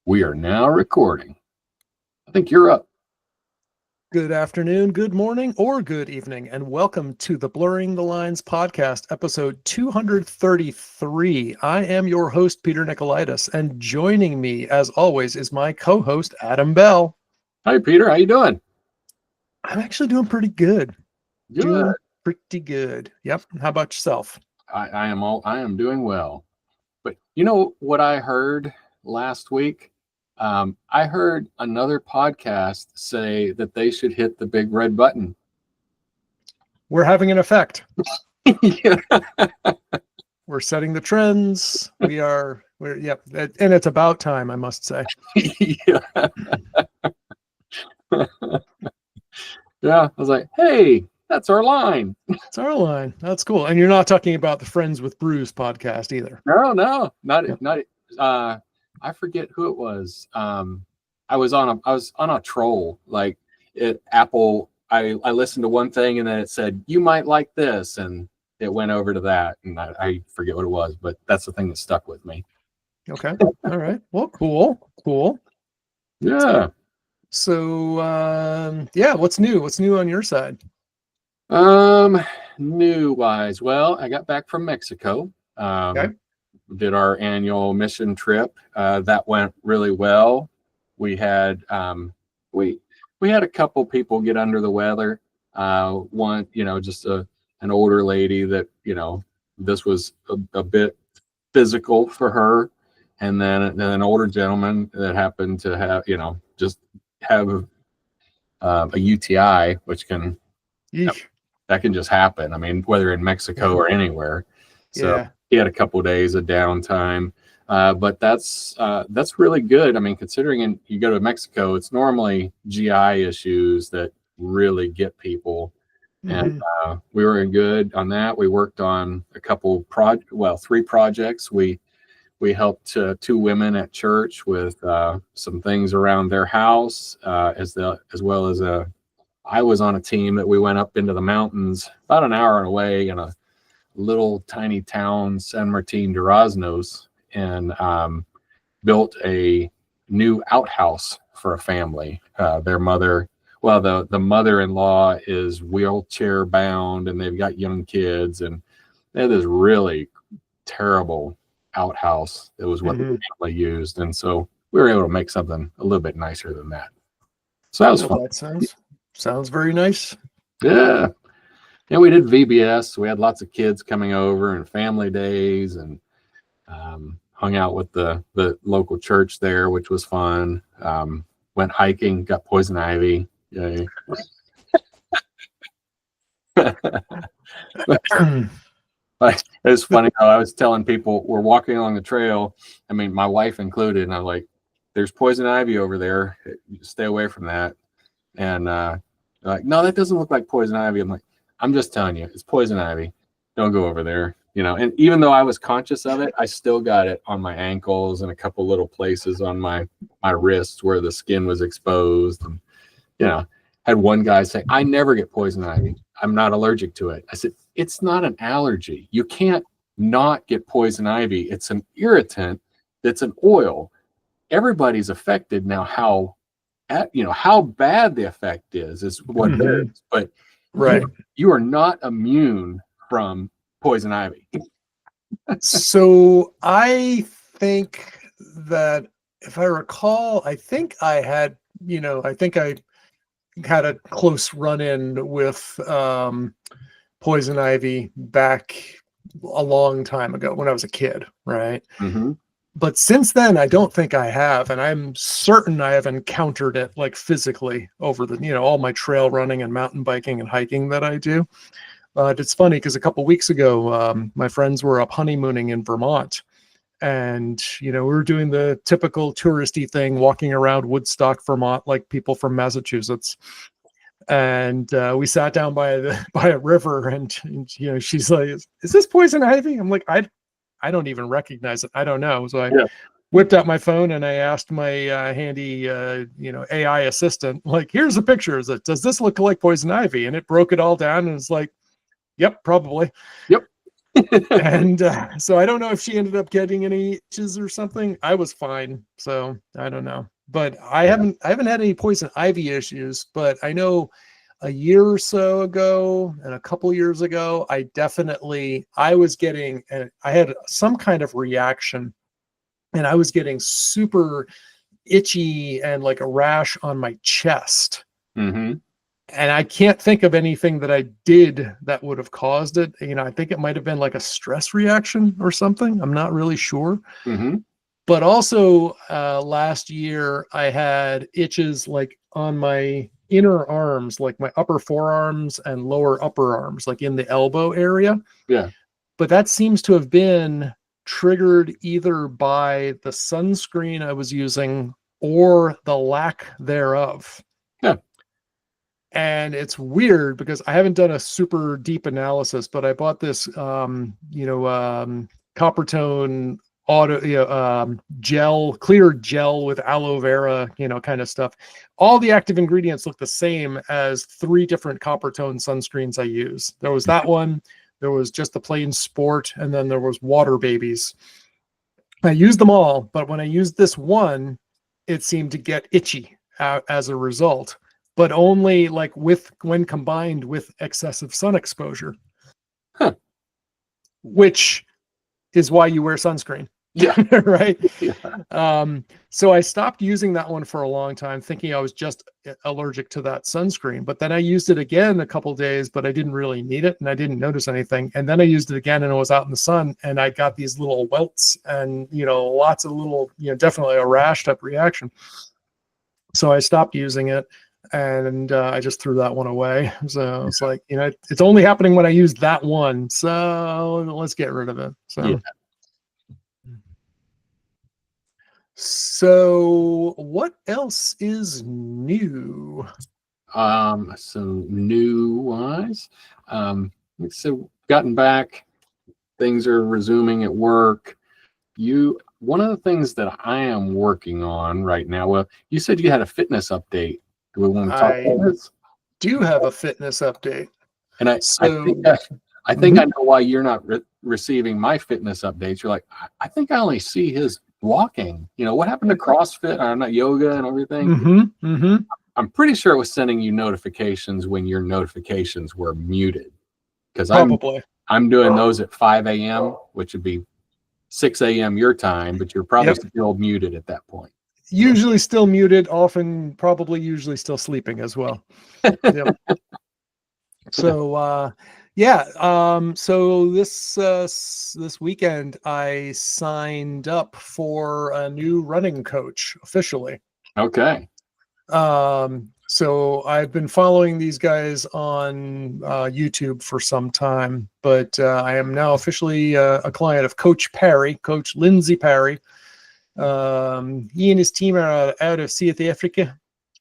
We are now recording. I think you're up. Good afternoon, good morning, or good evening, and welcome to the Blurring the Lines podcast, episode 233. I am your host, Peter Nikolaidis, and joining me, as always, is my co-host, Adam Bell. Hi, Peter. How you doing? I'm actually doing pretty good. Good. Doing pretty good. Yep. How about yourself? I am doing well. But you know what I heard last week? I heard another podcast say that they should hit the big red button. We're having an effect. Yeah. We're setting the trends. Yep. And it's about time, I must say. Yeah. Yeah. I was like, hey, that's our line. It's our line. That's cool. And you're not talking about the Friends with Brews podcast either. No, not. I forget who it was. I was on a troll, like at Apple. I listened to one thing and then it said, you might like this. And it went over to that. And I forget what it was, but that's the thing that stuck with me. Okay. All right. Well, cool. Yeah. So, what's new? What's new on your side? New wise. Well, I got back from Mexico. Okay. Did our annual mission trip. That went really well. We had we had a couple people get under the weather. One, just an older lady that, this was a bit physical for her, and then an older gentleman that happened to have, just have a UTI, which can that can just happen. I mean, whether in Mexico or anywhere. So Yeah. he had a couple of days of downtime, but that's really good. I mean, considering you go to Mexico, it's normally GI issues that really get people, and we were good on that. We worked on a couple three projects. We helped two women at church with some things around their house, as well as I was on a team that we went up into the mountains about an hour away in a little tiny town, San Martin de Rosnos, and built a new outhouse for a family. Their mother, the mother-in-law is wheelchair bound, and they've got young kids, and they had this really terrible outhouse. That was what the family used, and so we were able to make something a little bit nicer than that. So that was fun. That sounds very nice. Yeah. And we did VBS. We had lots of kids coming over and family days, and hung out with the local church there, which was fun. Went hiking, got poison ivy. Yay. It's funny how I was telling people we're walking along the trail. I mean, my wife included, and I'm like, there's poison ivy over there. Stay away from that. And they're like, no, that doesn't look like poison ivy. I'm like, I'm just telling you, it's poison ivy. Don't go over there. And even though I was conscious of it, I still got it on my ankles and a couple little places on my wrists where the skin was exposed. And, had one guy say, I never get poison ivy. I'm not allergic to it. I said, it's not an allergy. You can't not get poison ivy. It's an irritant. That's an oil. Everybody's affected. Now, how bad the effect is what it is. But right. You are not immune from poison ivy. So I think that if I recall, I had a close run-in with poison ivy back a long time ago when I was a kid, right? Mm-hmm. But since then, I don't think I have, and I'm certain I have encountered it like physically over the, all my trail running and mountain biking and hiking that I do. It's funny because a couple weeks ago, my friends were up honeymooning in Vermont, and we were doing the typical touristy thing, walking around Woodstock, Vermont, like people from Massachusetts. And we sat down by a river, and she's like, "Is this poison ivy?" I'm like, I don't even recognize it. I don't know. So I whipped out my phone and I asked my handy, AI assistant, like, here's a picture. Does this look like poison ivy? And it broke it all down and it's like, yep, probably. Yep. And so I don't know if she ended up getting any itches or something. I was fine, so I don't know. But I haven't had any poison ivy issues. But I know a year or so ago and a couple years ago, I was getting, and I had some kind of reaction, and I was getting super itchy and like a rash on my chest. Mm-hmm. And I can't think of anything that I did that would have caused it. I think it might have been like a stress reaction or something. I'm not really sure. Mm-hmm. But also last year, I had itches like on my inner arms, like my upper forearms and lower upper arms, like in the elbow area. Yeah. But that seems to have been triggered either by the sunscreen I was using or the lack thereof. Yeah. And it's weird because I haven't done a super deep analysis, but I bought this, Coppertone gel, clear gel with aloe vera, kind of stuff. All the active ingredients look the same as 3 different Coppertone sunscreens I use. There was that one, there was just the plain Sport, and then there was Water Babies. I used them all, but when I used this one, it seemed to get itchy as a result, but only like when combined with excessive sun exposure, which is why you wear sunscreen. Yeah. Right. Yeah. So I stopped using that one for a long time, thinking I was just allergic to that sunscreen. But then I used it again a couple of days, but I didn't really need it and I didn't notice anything. And then I used it again and I was out in the sun and I got these little welts and, lots of little, definitely a rash type reaction. So I stopped using it and I just threw that one away. So it's like, it's only happening when I use that one. So let's get rid of it. So. Yeah. So what else is new? So new wise, so gotten back, things are resuming at work. One of the things that I am working on right now, well, you said you had a fitness update. Do we want to talk about this? Do have a fitness update. And I think I know why you're not receiving my fitness updates. You're like, I think I only see his walking. What happened to CrossFit or not yoga and everything? I'm pretty sure it was sending you notifications when your notifications were muted, because I'm doing those at 5 a.m., which would be 6 a.m. your time, but you're probably still muted at that point. Usually still muted, usually still sleeping as well. Yep. So so this weekend I signed up for a new running coach officially. Okay. So I've been following these guys on YouTube for some time, but I am now officially a client of Coach Lindsay Parry. He and his team are out of South Africa.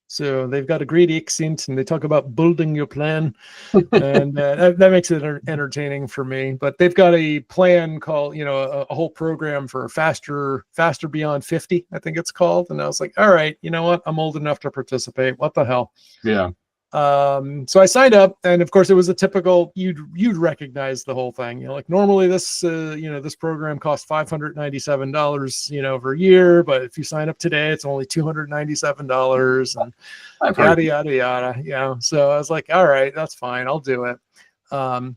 So they've got a great accent and they talk about building your plan. And that makes it entertaining for me. But they've got a plan called, a whole program for faster beyond 50, I think it's called. And I was like, all right, you know what? I'm old enough to participate. What the hell? Yeah. So I signed up, and of course it was a typical, you'd recognize the whole thing. Like normally this, this program costs $597, for a year, but if you sign up today, it's only $297 and yada, yada. So I was like, all right, that's fine. I'll do it.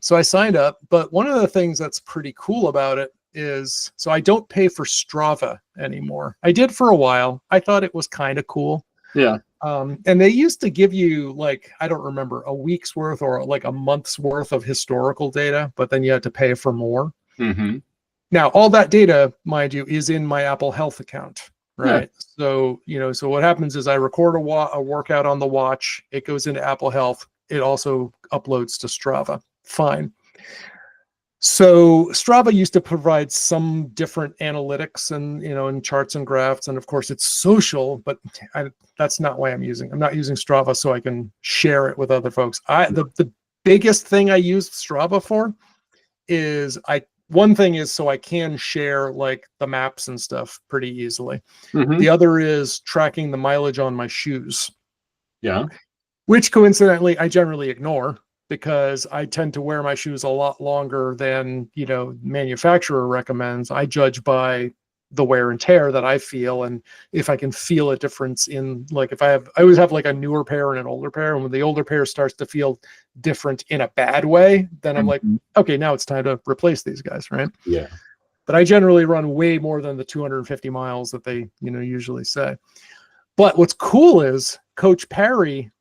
So I signed up, but one of the things that's pretty cool about it is, so I don't pay for Strava anymore. I did for a while. I thought it was kind of cool. Yeah. And they used to give you, like, I don't remember, a week's worth or like a month's worth of historical data, but then you had to pay for more. Mm-hmm. Now, all that data, mind you, is in my Apple Health account, right? Yeah. So, so what happens is I record a workout on the watch. It goes into Apple Health. It also uploads to Strava. Fine. So Strava used to provide some different analytics and, and charts and graphs. And of course it's social, but that's not why I'm not using Strava so I can share it with other folks. The biggest thing I use Strava for is one thing is so I can share like the maps and stuff pretty easily. Mm-hmm. The other is tracking the mileage on my shoes. Yeah. Which coincidentally I generally ignore. because I tend to wear my shoes a lot longer than, manufacturer recommends. I judge by the wear and tear that I feel. And if I can feel a difference in, like, I always have like a newer pair and an older pair. And when the older pair starts to feel different in a bad way, then I'm like, okay, now it's time to replace these guys. Right. Yeah. But I generally run way more than the 250 miles that they, usually say. But what's cool is Coach Parry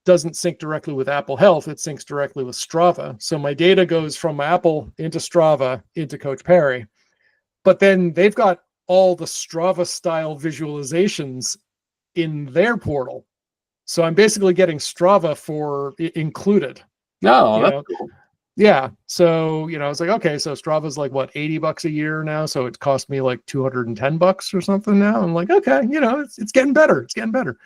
doesn't sync directly with Apple Health. It syncs directly with Strava. So my data goes from Apple into Strava into Coach Parry. But then they've got all the Strava style visualizations in their portal. So I'm basically getting Strava for included. No, that's cool. Yeah. So, I was like, okay, so Strava's like what, $80 a year now. So it cost me like $210 or something now. I'm like, okay, it's getting better. It's getting better.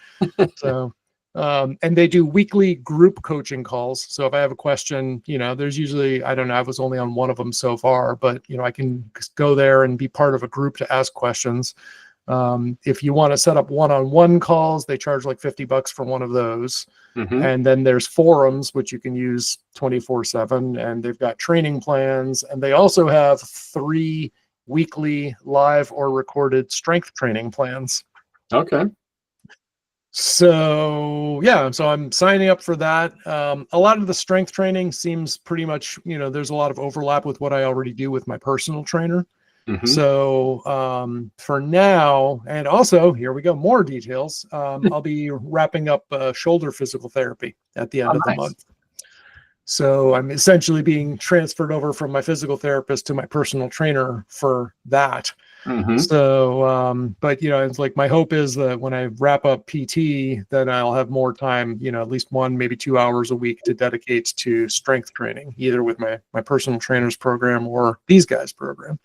So, and they do weekly group coaching calls. So if I have a question, there's usually, I don't know, I was only on one of them so far, but I can go there and be part of a group to ask questions. If you want to set up one-on-one calls, they charge like $50 for one of those. And then there's forums, which you can use 24/7, and they've got training plans. And they also have 3 weekly live or recorded strength training plans. Okay. So yeah, so I'm signing up for that. A lot of the strength training seems pretty much, there's a lot of overlap with what I already do with my personal trainer. So for now, and also here we go, more details. I'll be wrapping up shoulder physical therapy at the end of the month. So I'm essentially being transferred over from my physical therapist to my personal trainer for that. So, but it's like my hope is that when I wrap up PT, then I'll have more time, at least 1, maybe 2 hours a week to dedicate to strength training, either with my personal trainer's program or these guys' program.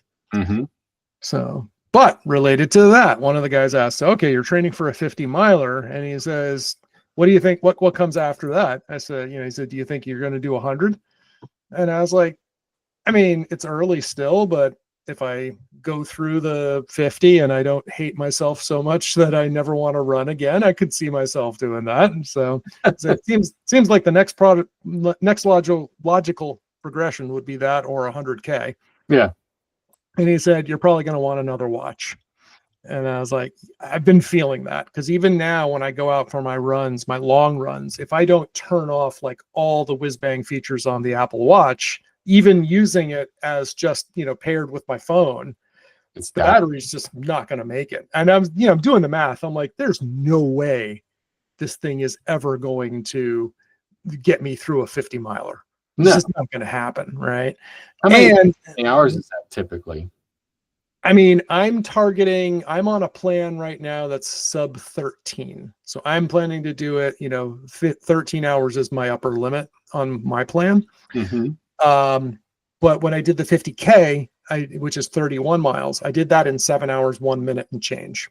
So, but related to that, one of the guys asked, okay, you're training for a 50 miler. And he says, what do you think? What comes after that? I said, he said, do you think you're going to do 100? And I was like, I mean, it's early still, but if I go through the 50 and I don't hate myself so much that I never want to run again, I could see myself doing that. And so it seems like the next logical progression would be that or 100K. Yeah. And he said, you're probably going to want another watch. And I was like, I've been feeling that, because even now when I go out for my runs, my long runs, if I don't turn off like all the whiz bang features on the Apple Watch, even using it as just, paired with my phone, the battery's just not going to make it. And I'm doing the math. I'm like, there's no way this thing is ever going to get me through a 50 miler. It's just not going to happen, right? How many hours is that typically? I mean, I'm on a plan right now that's sub 13. So I'm planning to do it, 13 hours is my upper limit on my plan. But when I did the 50K, which is 31 miles, I did that in 7 hours, 1 minute and change.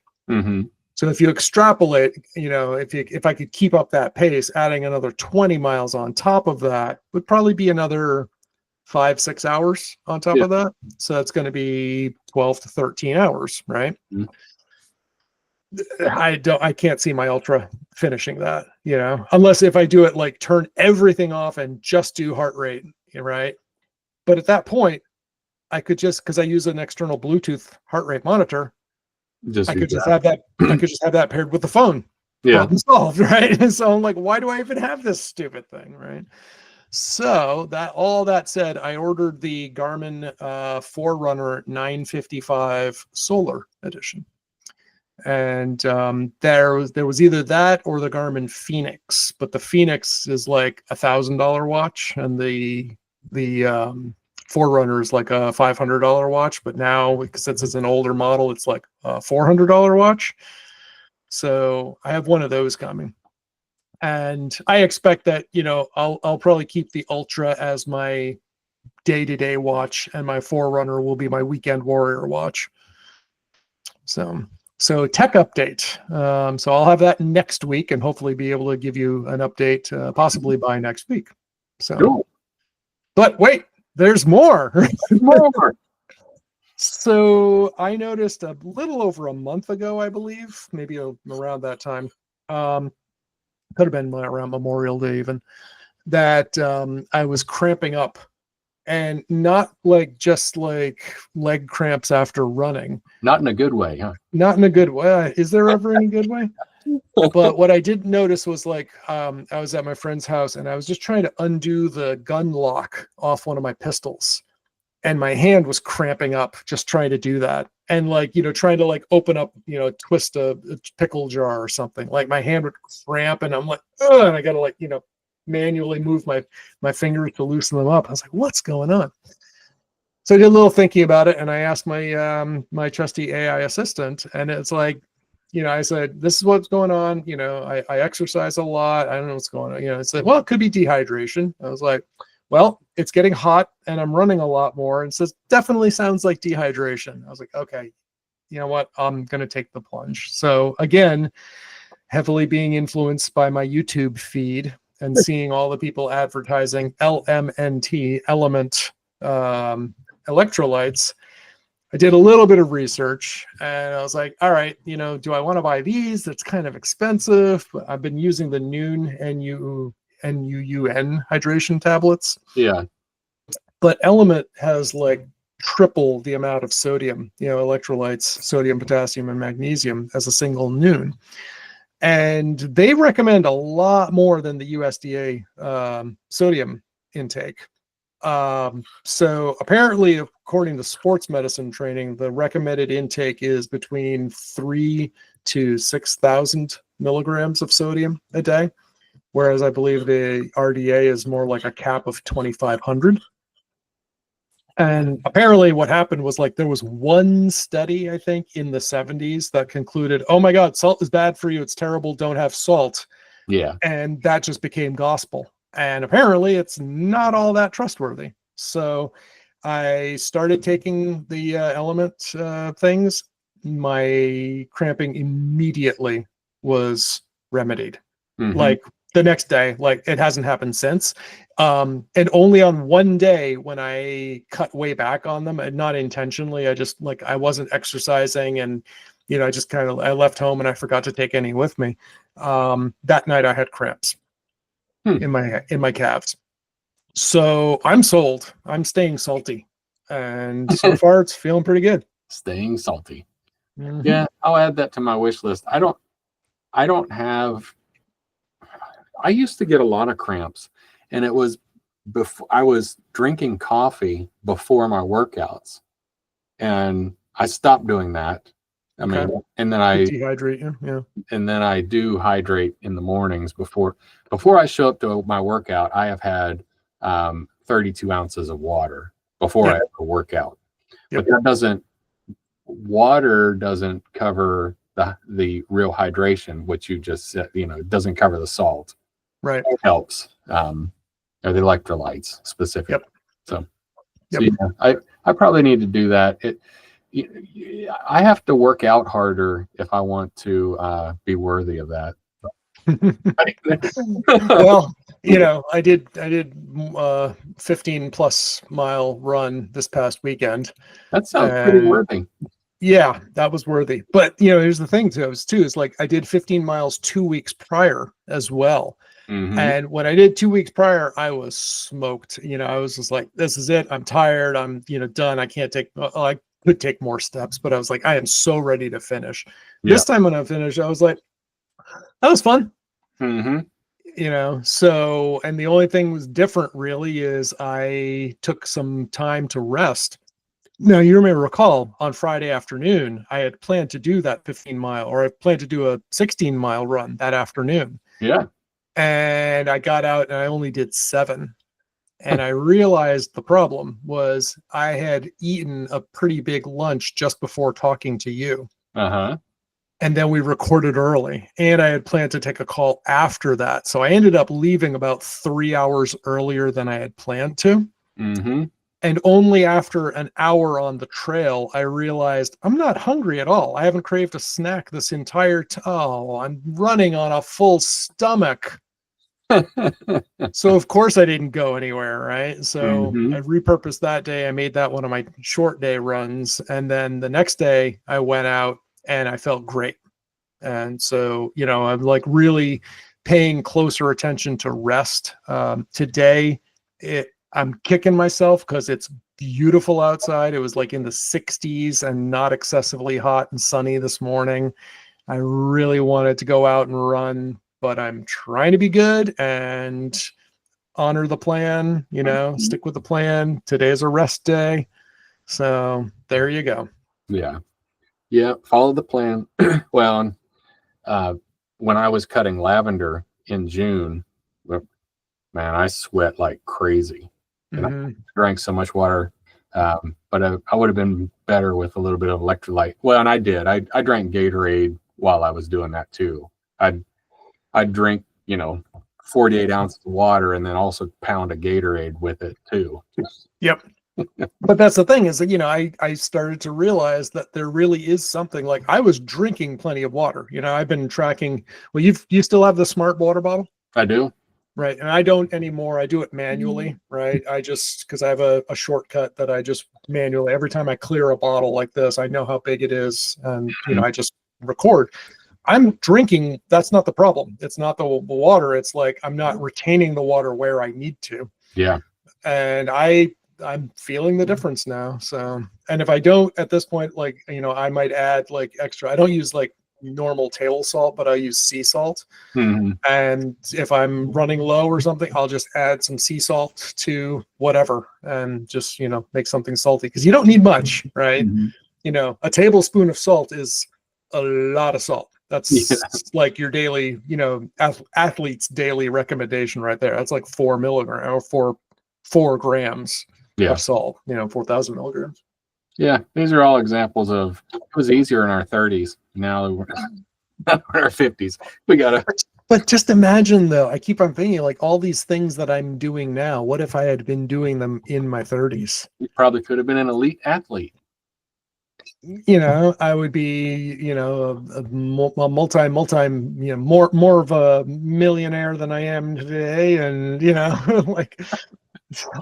So if you extrapolate, if I could keep up that pace, adding another 20 miles on top of that would probably be another 5-6 hours on top of that. So that's going to be 12 to 13 hours, right? I can't see my ultra finishing that, unless if I do it like turn everything off and just do heart rate, right? But at that point, I could because I use an external Bluetooth heart rate monitor, I could just have that paired with the phone. Problem solved, right? And so I'm like, why do I even have this stupid thing, right? So all that said, I ordered the Garmin Forerunner 955 Solar Edition, and there was either that or the Garmin Phoenix, but the Phoenix is like $1,000 watch, and the Forerunner is like a $500 watch. But now, since it's an older model, it's like a $400 watch. So I have one of those coming. And I expect that, I'll probably keep the Ultra as my day-to-day watch, and my Forerunner will be my weekend warrior watch. So tech update. So I'll have that next week, and hopefully be able to give you an update possibly by next week. So, cool. But wait, there's more. More. So I noticed a little over a month ago, I believe, maybe around that time. Could have been around Memorial Day even. that I was cramping up, and not like just like leg cramps after running. Not in a good way, huh? Not in a good way. Is there ever any good way? But what I did notice was like I was at my friend's house and I was just trying to undo the gun lock off one of my pistols, and my hand was cramping up just trying to do that, and like, you know, trying to like open up, you know, twist a pickle jar or something. Like my hand would cramp and I'm like, oh, and I gotta like, you know, manually move my fingers to loosen them up. I was like, what's going on? So I did a little thinking about it, and I asked my my trusty AI assistant, and it's like, you know, I said, this is what's going on. You know, I exercise a lot. I don't know what's going on. You know, it's like, well, it could be dehydration. I was like, well, it's getting hot and I'm running a lot more. And says, definitely sounds like dehydration. I was like, okay, you know what? I'm going to take the plunge. So again, heavily being influenced by my YouTube feed and seeing all the people advertising LMNT, element electrolytes. I did a little bit of research and I was like, all right, you know, do I want to buy these? That's kind of expensive. But I've been using the Noon NUUN hydration tablets. Yeah. But Element has like triple the amount of sodium, you know, electrolytes, sodium, potassium, and magnesium as a single Noon. And they recommend a lot more than the USDA sodium intake. So apparently, according to sports medicine training, the recommended intake is between 3 to 6,000 milligrams of sodium a day, whereas I believe the RDA is more like a cap of 2,500. And apparently what happened was like there was one study, I think, in the 70s that concluded, oh my God, salt is bad for you. It's terrible. Don't have salt. Yeah. And that just became gospel. And apparently it's not all that trustworthy. So I started taking the element things. My cramping immediately was remedied. Mm-hmm. Like the next day, like it hasn't happened since. And only on one day when I cut way back on them, and not intentionally, I just like, I wasn't exercising and, you know, I just kind of, I left home and I forgot to take any with me. That night I had cramps in my calves. So I'm sold. I'm staying salty. And so far it's feeling pretty good. Staying salty. Mm-hmm. Yeah, I'll add that to my wish list. I used to get a lot of cramps, and it was before I was drinking coffee before my workouts, and I stopped doing that. I mean, and then I dehydrate you, yeah. And then I do hydrate in the mornings before I show up to my workout. I have had 32 ounces of water before I have a workout. But water doesn't cover the real hydration, which you just said, you know, it doesn't cover the salt. Right. It helps. Or the electrolytes specifically. So yeah, I probably need to do that. I have to work out harder if I want to be worthy of that. Well, you know, I did 15 plus mile run this past weekend. That sounds pretty worthy. Yeah, that was worthy. But you know, here's the thing too, is like I did 15 miles 2 weeks prior as well. Mm-hmm. And when I did 2 weeks prior, I was smoked. You know, I was just like, this is it. I'm tired. I'm, you know, done. I can't take, I could take more steps, but I was like, I am so ready to finish. Yeah. This time when I finished, I was like, that was fun. Mm-hmm. You know, so, and the only thing was different really is I took some time to rest. Now, you may recall on Friday afternoon, I had planned to do that 15 mile, or I planned to do a 16 mile run that afternoon. Yeah. And I got out and I only did 7. And I realized the problem was I had eaten a pretty big lunch just before talking to you. Uh-huh. And then we recorded early. And I had planned to take a call after that. So I ended up leaving about 3 hours earlier than I had planned to. Mm-hmm. And only after an hour on the trail, I realized I'm not hungry at all. I haven't craved a snack this entire time. Oh, I'm running on a full stomach. So of course I didn't go anywhere, right? So I repurposed that day. I made that one of my short day runs. And then the next day I went out and I felt great. And so, you know, I'm like really paying closer attention to rest. Today, I'm kicking myself because it's beautiful outside. It was like in the 60s and not excessively hot and sunny this morning. I really wanted to go out and run, but I'm trying to be good and honor the plan, stick with the plan. Today's a rest day. So there you go. Yeah. Yeah. Follow the plan. Well, when I was cutting lavender in June, man, I sweat like crazy. And I drank so much water. But I would have been better with a little bit of electrolyte. Well, and I did. I drank Gatorade while I was doing that too. I'd drink, 48 ounces of water and then also pound a Gatorade with it too. Yep. But that's the thing is that, I started to realize that there really is something like I was drinking plenty of water. I've been tracking. Well, you still have the smart water bottle? I do. Right. And I don't anymore. I do it manually. Right. Because I have a shortcut that I just manually, every time I clear a bottle like this, I know how big it is. And, I just record. I'm drinking. That's not the problem. It's not the water. It's like I'm not retaining the water where I need to. Yeah. And I'm feeling the difference now. So, and if I don't at this point, I might add extra. I don't use normal table salt, but I use sea salt. And if I'm running low or something, I'll just add some sea salt to whatever and just, make something salty because you don't need much, right? A tablespoon of salt is a lot of salt. That's like your daily, athlete's daily recommendation right there. That's like 4 milligrams or 4 grams of salt, 4,000 milligrams. Yeah, these are all examples of it was easier in our 30s. Now we're in our 50s. We gotta. But just imagine, though. I keep on thinking, all these things that I'm doing now. What if I had been doing them in my 30s? You probably could have been an elite athlete. I would be, a multi, more of a millionaire than I am today, and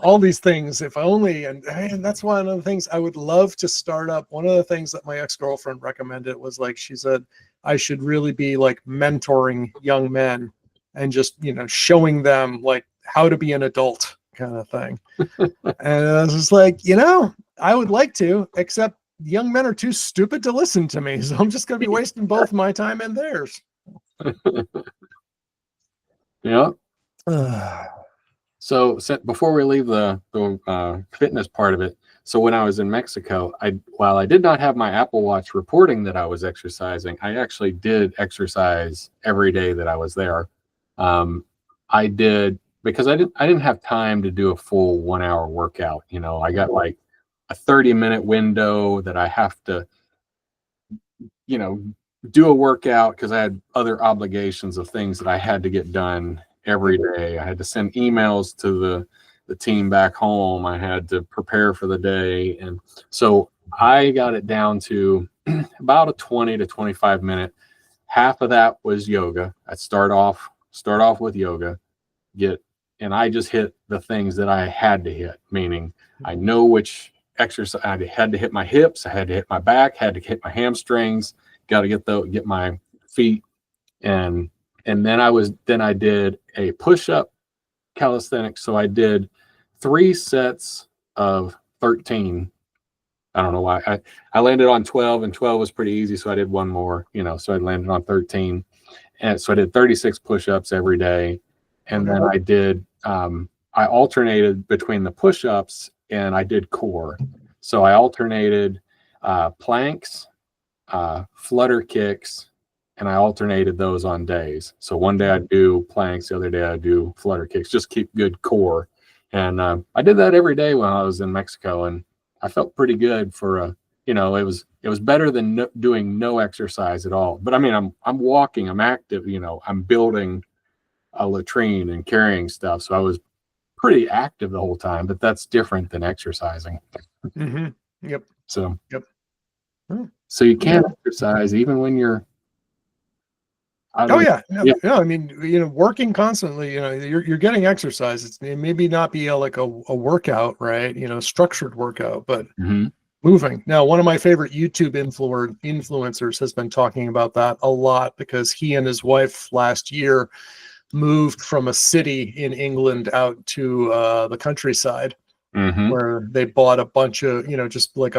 all these things, if only. And that's one of the things I would love to start up. One of the things that my ex-girlfriend recommended was she said I should really be mentoring young men and just showing them how to be an adult kind of thing. And I was just I would like to, except young men are too stupid to listen to me, so I'm just going to be wasting both my time and theirs. Yeah. So before we leave the fitness part of it, so when I was in Mexico, while I did not have my Apple Watch reporting that I was exercising, I actually did exercise every day that I was there. I did because I didn't have time to do a full 1 hour workout. I got a 30-minute window that I have to, do a workout because I had other obligations of things that I had to get done every day. I had to send emails to the team back home. I had to prepare for the day. And so I got it down to about a 20 to 25 minute. Half of that was yoga. I'd start off with yoga, and I just hit the things that I had to hit, meaning I know which exercise. I had to hit my hips, I had to hit my back, had to hit my hamstrings, got to get my feet, and then I did a push-up calisthenics. So I did 3 sets of 13. I don't know why I landed on 12, and 12 was pretty easy, so I did one more, so I landed on 13, and so I did 36 push-ups every day. And then I did I alternated between the push-ups and I did core. So I alternated planks, flutter kicks, and I alternated those on days. So one day I'd do planks, the other day I'd do flutter kicks, just keep good core. And I did that every day when I was in Mexico, and I felt pretty good for it was better than doing no exercise at all. But I mean, I'm walking, I'm active, I'm building a latrine and carrying stuff. So I was pretty active the whole time, but that's different than exercising. Yep. So, yep. So you can exercise even when you're. I mean, working constantly, you're getting exercise. It maybe not be a workout, right? Structured workout, but moving. Now, one of my favorite YouTube influencers has been talking about that a lot because he and his wife last year moved from a city in England out to the countryside, Mm-hmm. where they bought a bunch of, just like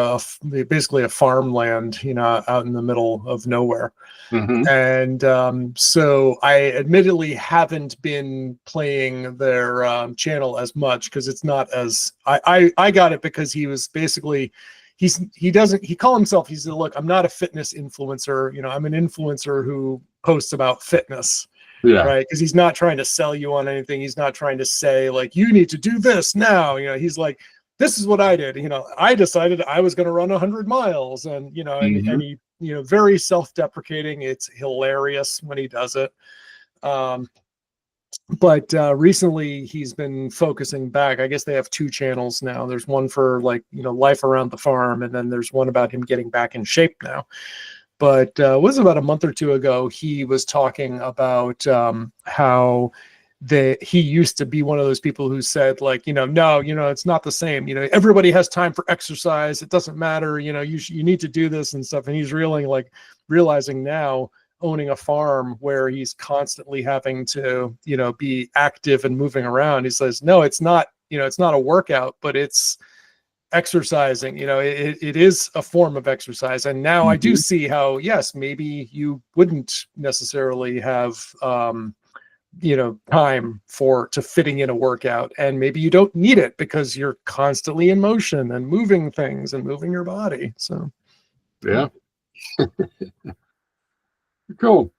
basically a farmland, out in the middle of nowhere. Mm-hmm. And so I admittedly haven't been playing their channel as much, because it's not as I got it because he was basically he call himself, he's look, I'm not a fitness influencer, I'm an influencer who posts about fitness. Yeah. Right, because he's not trying to sell you on anything. He's not trying to say like, you need to do this now. He's like, this is what I did. I decided I was going to run 100 miles, and Mm-hmm. and he, very self-deprecating. It's hilarious when he does it. But recently he's been focusing back. I guess they have two channels now. There's one for like, life around the farm, and then there's one about him getting back in shape now. But was about a month or two ago, he was talking about how he used to be one of those people who said like, no, it's not the same. Everybody has time for exercise. It doesn't matter. You need to do this and stuff. And he's realizing now, owning a farm where he's constantly having to, be active and moving around. He says, no, it's not, it's not a workout, but it's exercising. It is a form of exercise. And now I do see how, yes, maybe you wouldn't necessarily have time to fitting in a workout, and maybe you don't need it because you're constantly in motion and moving things and moving your body. So yeah. Cool.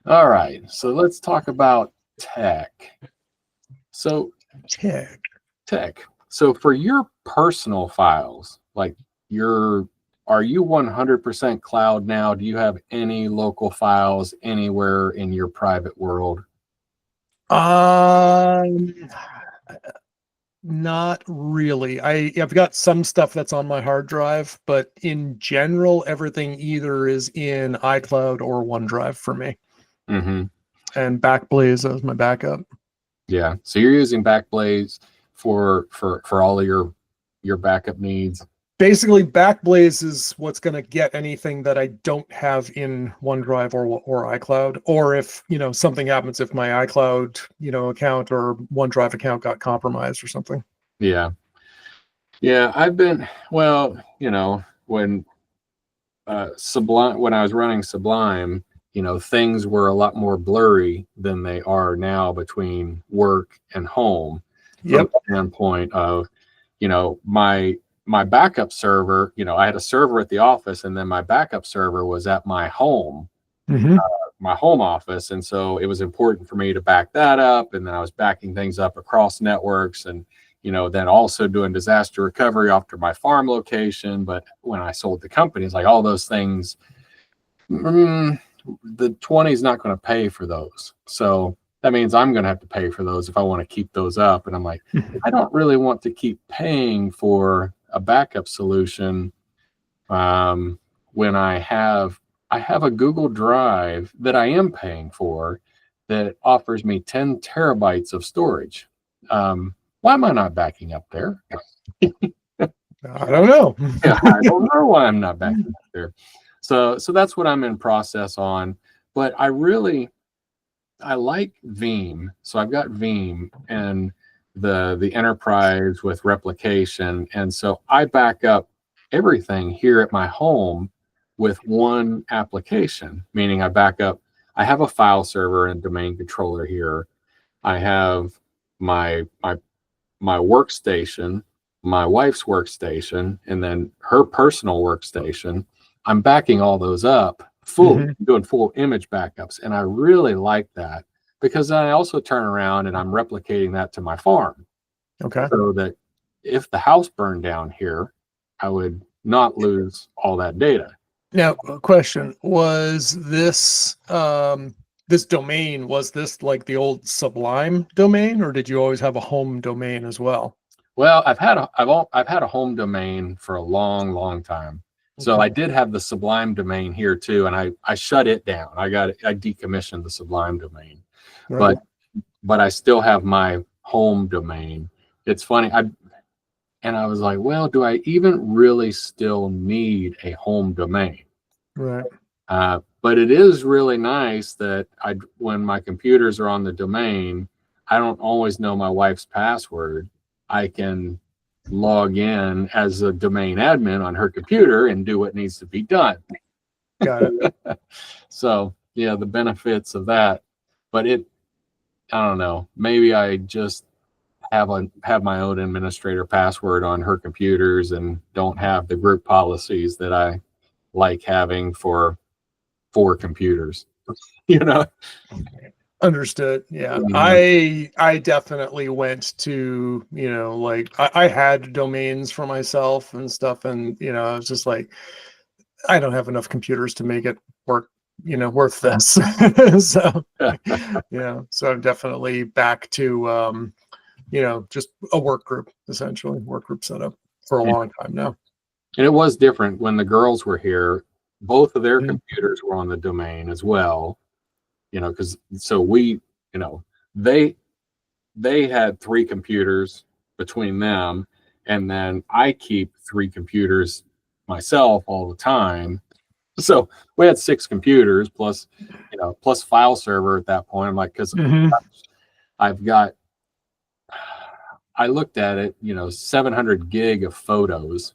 All right, so let's talk about tech. So tech. So for your personal files, like are you 100% cloud now? Do you have any local files anywhere in your private world? Not really. I've got some stuff that's on my hard drive, but in general, everything either is in iCloud or OneDrive for me. Mm-hmm. And Backblaze as my backup. Yeah. So you're using Backblaze for all of your backup needs. Basically, Backblaze is what's going to get anything that I don't have in OneDrive or iCloud, or if something happens, if my iCloud account or OneDrive account got compromised or something. Yeah. I've been when Sublime, when I was running Sublime, things were a lot more blurry than they are now between work and home. Yep. From the standpoint of my backup server, I had a server at the office, and then my backup server was at my home, my home office. And so it was important for me to back that up. And then I was backing things up across networks, and, then also doing disaster recovery after my farm location. But when I sold the company, it's like all those things, the 20 is not going to pay for those. So that means I'm going to have to pay for those if I want to keep those up. And I'm like, I don't really want to keep paying for a backup solution when I have a Google Drive that I am paying for that offers me 10 terabytes of storage. Why am I not backing up there? I don't know. Yeah, I don't know why I'm not backing up there. So that's what I'm in process on. But I like Veeam. So I've got Veeam and the enterprise with replication. And so I back up everything here at my home with one application, meaning I have a file server and domain controller here. I have my workstation, my wife's workstation, and then her personal workstation. I'm backing all those up doing full image backups. And I really like that, because I also turn around and I'm replicating that to my farm. Okay. So that if the house burned down here, I would not lose all that data. Now, question, was this this domain, was this like the old Sublime domain, or did you always have a home domain as well? Well, I've had a home domain for a long, long time. So I did have the Sublime domain here too, and I shut it down. I decommissioned the Sublime domain, Right. but I still have my home domain. It's funny. I was like, well, do I even really still need a home domain? Right. But But it is really nice that when my computers are on the domain, I don't always know my wife's password. I can log in as a domain admin on her computer and do what needs to be done. Got it. So yeah, the benefits of that. But I don't know, maybe I just have my own administrator password on her computers and don't have the group policies that I like having for 4 computers. Understood. Yeah. Mhm. I definitely went to, like I had domains for myself and stuff, and I was just like, I don't have enough computers to make it work, worth this. So so I'm definitely back to just a work group, essentially, work group setup for a Yeah. long time now. And it was different when the girls were here. Both of their Mhm. computers were on the domain as well, because so we, they they had 3 computers between them, and then I keep 3 computers myself all the time. So we had 6 computers plus file server at that point. I'm like, because Mhm. I've got, I looked at it, 700 gig of photos.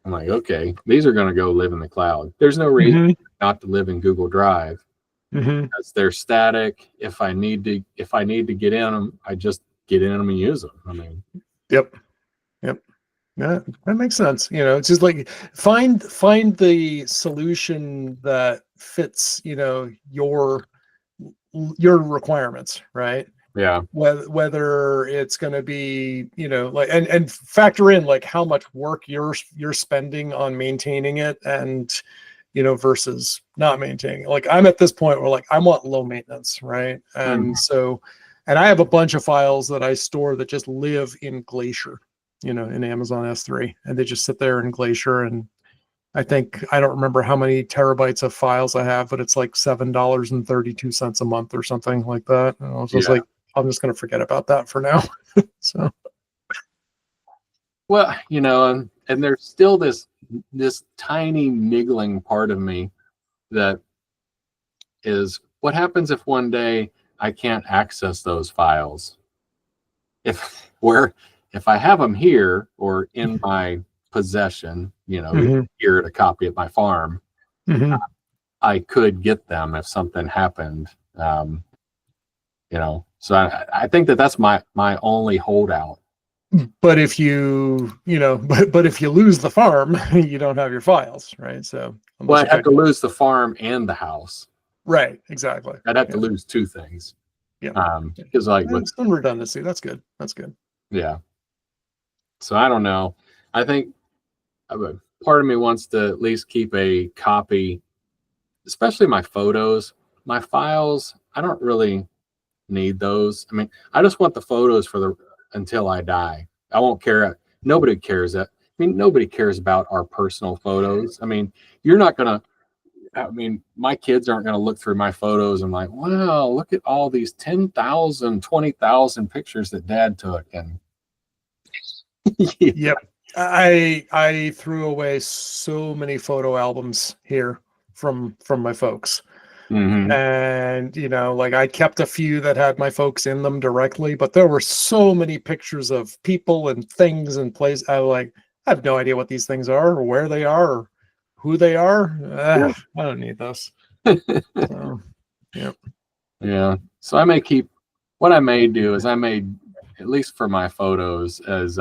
I'm like, okay, these are going to go live in the cloud. There's no reason Mhm. not to live in Google Drive Mhm. because they're static. If I need to get in them, I just get in them and use them. I mean, Yep. Yep. Yeah, that makes sense. It's just like find the solution that fits, your requirements, right? yeah, Whether it's going to be, like, and factor in like how much work you're spending on maintaining it, and versus not maintaining it. Like I'm at this point where like I want low maintenance, right? Mhm. And I have a bunch of files that I store that just live in Glacier, in Amazon S3, and they just sit there in Glacier. And I don't remember how many terabytes of files I have, but it's like $7.32 a month or something like that. And I was just Yeah. like, I'm just going to forget about that for now. So, Well, and there's still this tiny niggling part of me that is, what happens if one day I can't access those files? If I have them here or in my possession, mhm, here at a copy at my farm, mhm. I could get them if something happened. So I think that's my only holdout. But if but if you lose the farm, you don't have your files, right? So Well, unless you I'd have got, to lose the farm and the house. right, exactly. I'd have to Yeah. lose 2 things. Yeah. Because like with Some redundancy. That's good. That's good. yeah. So I don't know. I think part of me wants to at least keep a copy, especially my photos, my files. I don't really need those. I mean, I just want the photos until I die. I won't care. Nobody cares that. I mean, nobody cares about our personal photos. I mean, you're not gonna. I mean, my kids aren't gonna look through my photos and like, wow, look at all these 10,000, 20,000 pictures that Dad took, and yeah. Yep. I threw away so many photo albums here from my folks. Hmm. And like I kept a few that had my folks in them directly, but there were so many pictures of people and things and places. I have no idea what these things are or where they are or who they are. I don't need those. So, yeah. Yeah. So I may keep, what I may do is I may, at least for my photos, is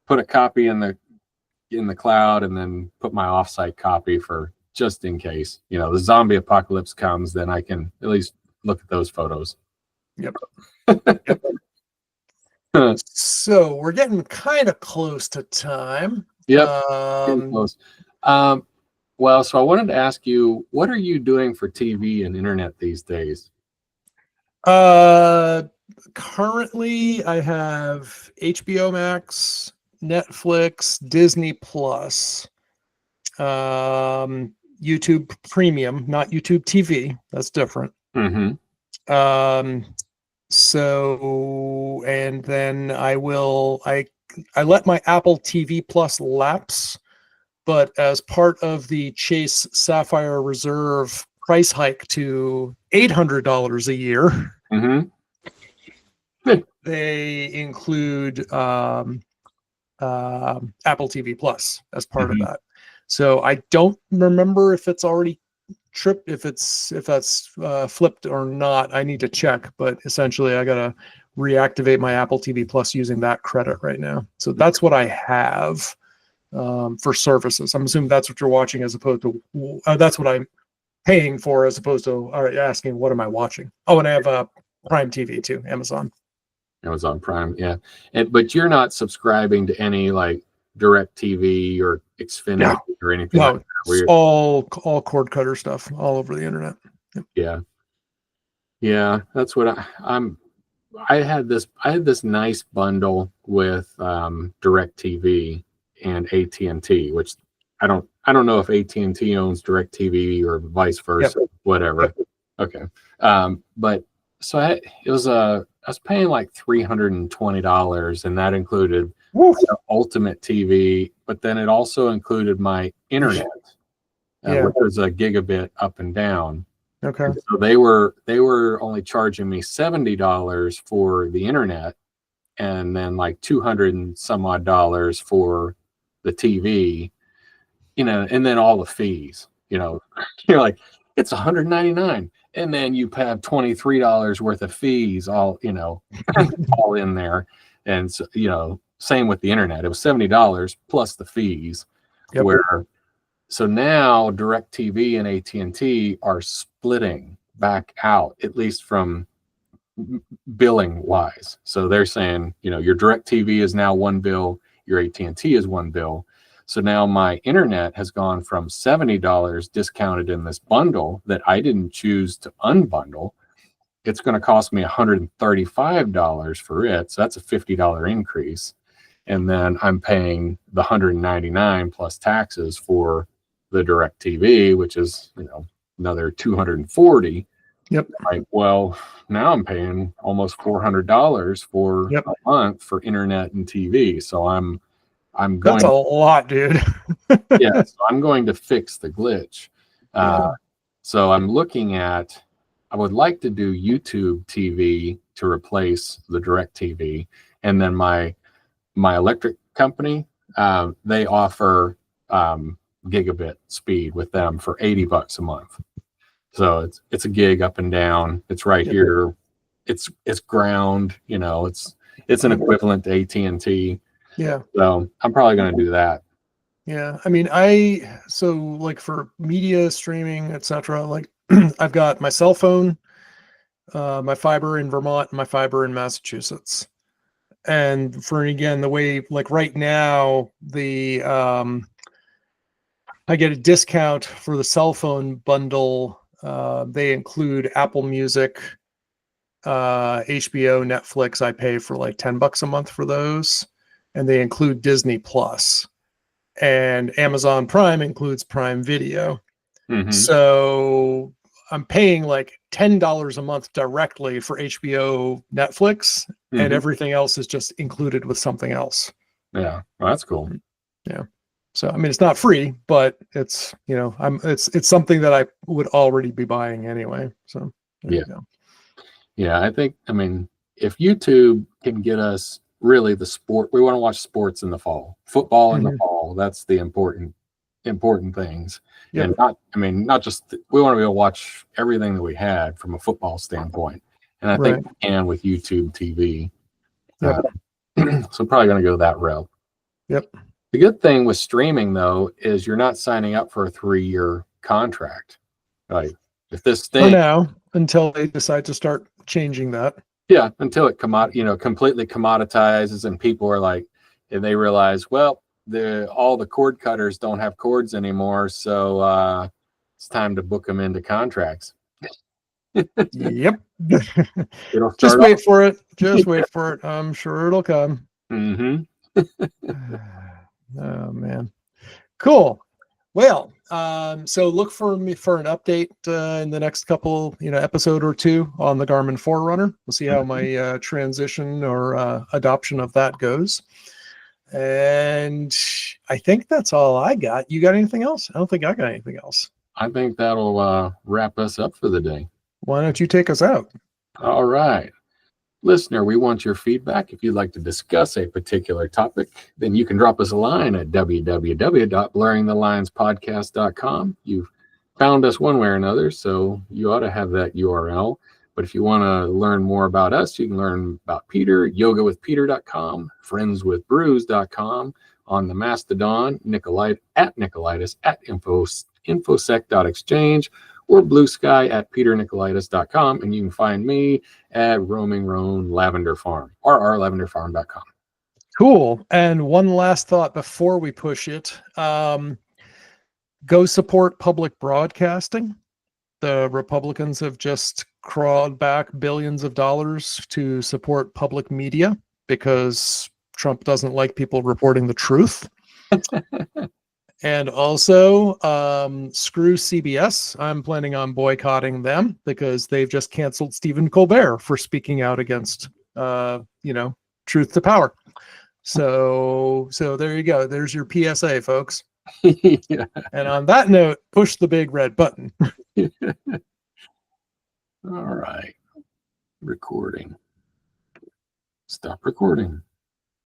put a copy in the cloud and then put my offsite copy for just in case, the zombie apocalypse comes, then I can at least look at those photos. Yep. Yep. So we're getting kind of close to time. Yep. Getting Um, close. Well, so I wanted to ask you, what are you doing for TV and internet these days? uh, Currently I have HBO Max, Netflix, Disney Plus, YouTube Premium, not YouTube TV. That's different. Mm-hmm. Um, and then I let my Apple TV Plus lapse but as part of the Chase Sapphire Reserve price hike to $800 a year, they include Apple TV Plus as part of that. So I don't remember if it's already if that's flipped or not. I need to check, but essentially I gotta reactivate my Apple TV Plus using that credit right now. So that's what I have for services. I'm assuming that's what you're watching, as opposed to that's what I'm paying for, as opposed to asking what am I watching. Oh, and I have Prime TV too, Amazon Prime, yeah. But you're not subscribing to any like Direct TV or Xfinity or anything like that? It's all cord cutter stuff all over the internet. Yeah, that's what I had this nice bundle with Direct TV and AT&T, which I don't know if AT&T owns Direct TV or vice versa, whatever. Okay. But so I was paying like $320, and that included the Ultimate TV, but then it also included my internet, which was a gigabit up and down. Okay. And so they were only charging me $70 for the internet, and then like $200 and some odd for the TV, and then all the fees. You're like, it's $199, and then you have $23 worth of fees, all all in there. And so, same with the internet. It was $70 plus the fees. So now DirecTV and AT&T are splitting back out, at least from billing wise. So they're saying, your DirecTV is now one bill, your AT&T is one bill. So now my internet has gone from $70 discounted in this bundle that I didn't choose to unbundle. It's going to cost me $135 for it. So that's a $50 increase. And then I'm paying the $199 plus taxes for the DirecTV, which is, another $240. Like, well, now I'm paying almost $400 for a month for internet and TV. So I'm going. That's a lot, dude. So I'm going to fix the glitch. So I'm looking at. I would like to do YouTube TV to replace the DirecTV, and then my electric company, they offer gigabit speed with them for $80 a month. So it's a gig up and down. It's right here. It's ground. It's an equivalent to AT&T. Yeah. So I'm probably going to do that. Yeah. I mean, so like for media streaming, etc. Like I've got my cell phone, my fiber in Vermont, and my fiber in Massachusetts. And again, the way, like right now, I get a discount for the cell phone bundle. They include Apple Music, HBO, Netflix. I pay for like $10 a month for those, and they include Disney Plus, and Amazon Prime includes Prime Video. So I'm paying like $10 a month directly for HBO, Netflix, and everything else is just included with something else. Yeah, well, that's cool. Yeah. So I mean, it's not free, but it's it's something that I would already be buying anyway. So yeah, I think, I mean, if YouTube can get us really the sport, we want to watch sports in the fall, football in the fall. That's the important things. And not just we want to be able to watch everything that we had from a football standpoint. And I think we can with YouTube TV. So probably going to go that route. The good thing with streaming, though, is you're not signing up for a 3-year contract. Like if this thing, for now, until they decide to start changing that. Yeah, until it completely commoditizes, and people are like, and they realize, well, all the cord cutters don't have cords anymore, so it's time to book them into contracts. Yep. Just wait for it. Just wait for it. I'm sure it'll come. Oh man, cool. Well, so look for me for an update in the next couple, episode or two on the Garmin Forerunner. We'll see how my transition or adoption of that goes. And I think that's all I got. You got anything else? I don't think I got anything else. I think that'll wrap us up for the day. Why don't you take us out? All right. Listener, we want your feedback. If you'd like to discuss a particular topic, then you can drop us a line at www.blurringthelinespodcast.com. You've found us one way or another, so you ought to have that URL. But if you want to learn more about us, you can learn about Peter, yogawithpeter.com, friendswithbrews.com, on the Mastodon, Nikolaidis at infosec.exchange, or Blue Sky at peternikolaidis.com. And you can find me at Roaming Roan Lavender Farm, rrlavenderfarm.com. Cool. And one last thought before we push it. Go support public broadcasting. The Republicans have just crawled back billions of dollars to support public media because Trump doesn't like people reporting the truth. And also, screw CBS. I'm planning on boycotting them because they've just canceled Stephen Colbert for speaking out against, truth to power. So there you go. There's your PSA, folks. Yeah. And on that note, push the big red button. All right. Recording. Stop recording.